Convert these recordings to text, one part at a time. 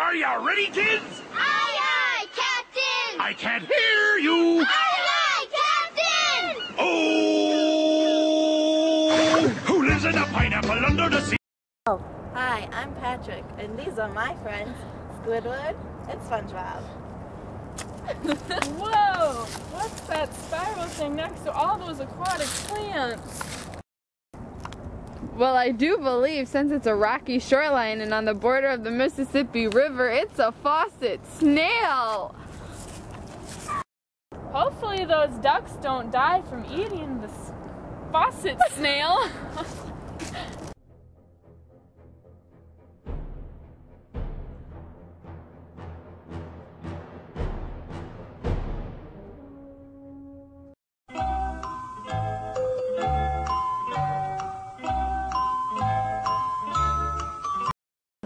Are you ready, kids? Aye, aye, Captain! I can't hear you! Aye, aye, Captain! Oh! Who lives in a pineapple under the sea? Hi, I'm Patrick, and these are my friends, Squidward and SpongeBob. Whoa! What's that spiral thing next to all those aquatic plants? Well, I do believe since it's a rocky shoreline and on the border of the Mississippi River, it's a faucet snail! Hopefully those ducks don't die from eating the faucet snail.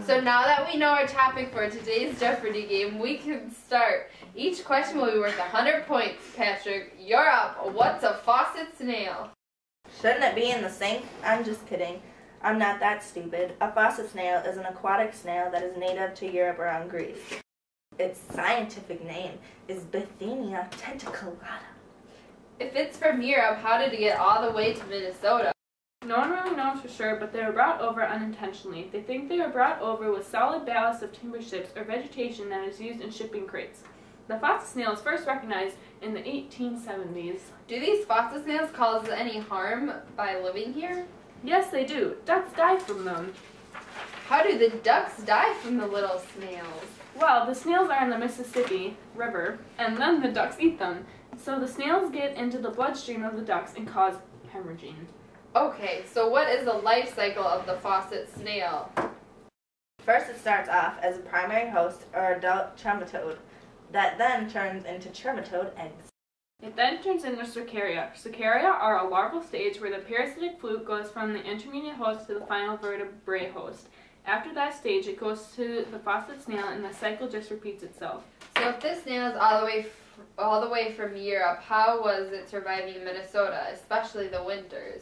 So now that we know our topic for today's Jeopardy game, we can start. Each question will be worth 100 points. Patrick, you're up. What's a faucet snail? Shouldn't it be in the sink? I'm just kidding. I'm not that stupid. A faucet snail is an aquatic snail that is native to Europe around Greece. Its scientific name is Bithynia tentaculata. If it's from Europe, how did it get all the way to Minnesota? No one really knows for sure, but they were brought over unintentionally. They think they were brought over with solid ballast of timber ships or vegetation that is used in shipping crates. The faucet snail was first recognized in the 1870s. Do these faucet snails cause any harm by living here? Yes, they do. Ducks die from them. How do the ducks die from the little snails? Well, the snails are in the Mississippi River, and then the ducks eat them. So the snails get into the bloodstream of the ducks and cause hemorrhaging. Okay, so what is the life cycle of the faucet snail? First, it starts off as a primary host or adult trematode that then turns into trematode eggs. It then turns into cercaria. Cercaria are a larval stage where the parasitic fluke goes from the intermediate host to the final vertebrate host. After that stage, it goes to the faucet snail and the cycle just repeats itself. So if this snail is all the way from Europe, how was it surviving in Minnesota, especially the winters?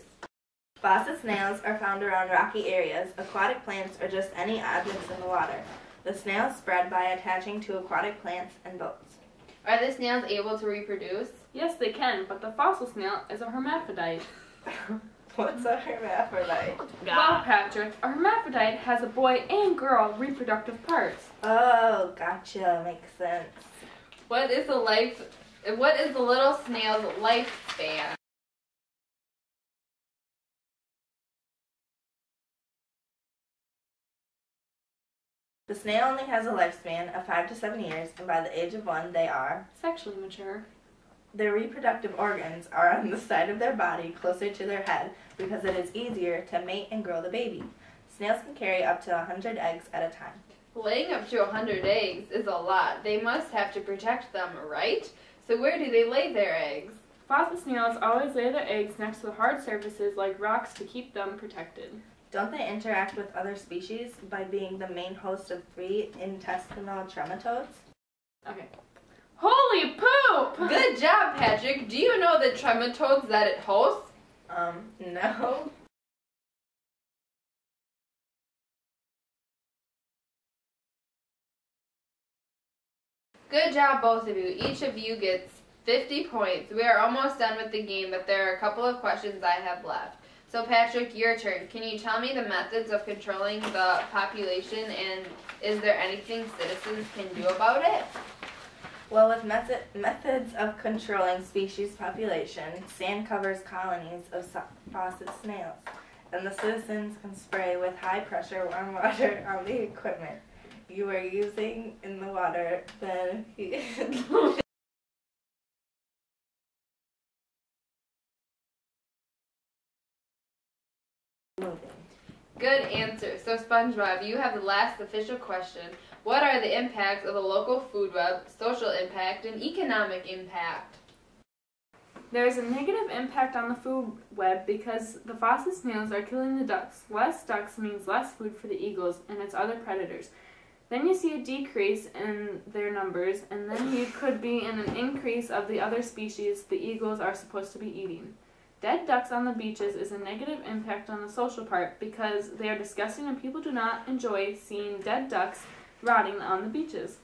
Faucet snails are found around rocky areas, aquatic plants, or just any objects in the water. The snails spread by attaching to aquatic plants and boats. Are the snails able to reproduce? Yes, they can, but the fossil snail is a hermaphrodite. What's a hermaphrodite? Well, Patrick, a hermaphrodite has a boy and girl reproductive parts. Oh, gotcha. Makes sense. What is the little snail's lifespan? The snail only has a lifespan of 5 to 7 years, and by the age of 1, they are Sexually mature. Their reproductive organs are on the side of their body closer to their head because it is easier to mate and grow the baby. Snails can carry up to 100 eggs at a time. Laying up to 100 eggs is a lot. They must have to protect them, right? So where do they lay their eggs? Faucet snails always lay their eggs next to hard surfaces like rocks to keep them protected. Don't they interact with other species by being the main host of 3 intestinal trematodes? Okay. Holy poop! Good job, Patrick. Do you know the trematodes that it hosts? No. Good job, both of you. Each of you gets 50 points. We are almost done with the game, but there are a couple of questions I have left. So Patrick, your turn. Can you tell me the methods of controlling the population, and is there anything citizens can do about it? Well, with methods of controlling species population, sand covers colonies of faucet snails, and the citizens can spray with high-pressure warm water on the equipment you are using in the water. Then Good answer. So SpongeBob, you have the last official question. What are the impacts of the local food web, social impact, and economic impact? There is a negative impact on the food web because the faucet snails are killing the ducks. Less ducks means less food for the eagles and its other predators. Then you see a decrease in their numbers, and then you could be in an increase of the other species the eagles are supposed to be eating. Dead ducks on the beaches is a negative impact on the social part because they are disgusting and people do not enjoy seeing dead ducks rotting on the beaches.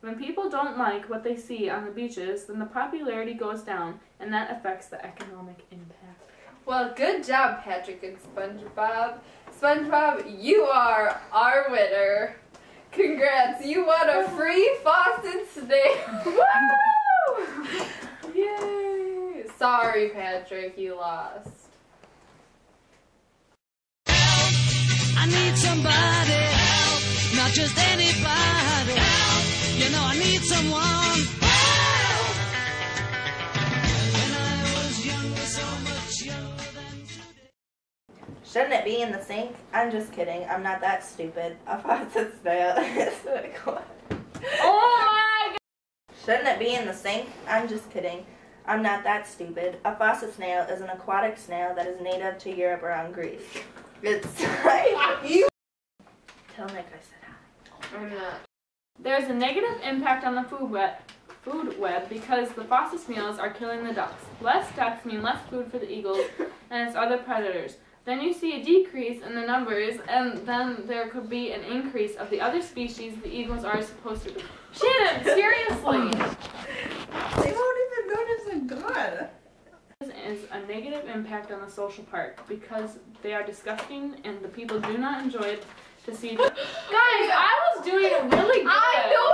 When people don't like what they see on the beaches, then the popularity goes down, and that affects the economic impact. Well, good job, Patrick and SpongeBob. SpongeBob, you are our winner. Congrats, you won a free Faucet snail. Woo! Yay! Sorry, Patrick, you lost. I need somebody help, not just anybody help. You know I need someone help. When I was younger, so much younger than today. Shouldn't it be in the sink? I'm just kidding. I'm not that stupid. A faucet snail is an aquatic. Oh my god! Shouldn't it be in the sink? I'm just kidding. I'm not that stupid. A faucet snail is an aquatic snail that is native to Europe around Greece. It's like you. Tell Nick I said hi. I'm not. There's a negative impact on the food web because the faucet snails are killing the ducks. Less ducks mean less food for the eagles and its other predators. Then you see a decrease in the numbers, and then there could be an increase of the other species the eagles are supposed to be. Shannon, seriously! They won't even notice a gun. This is a negative impact on the social park because they are disgusting and the people do not enjoy it to see. Guys, I was doing really good. I know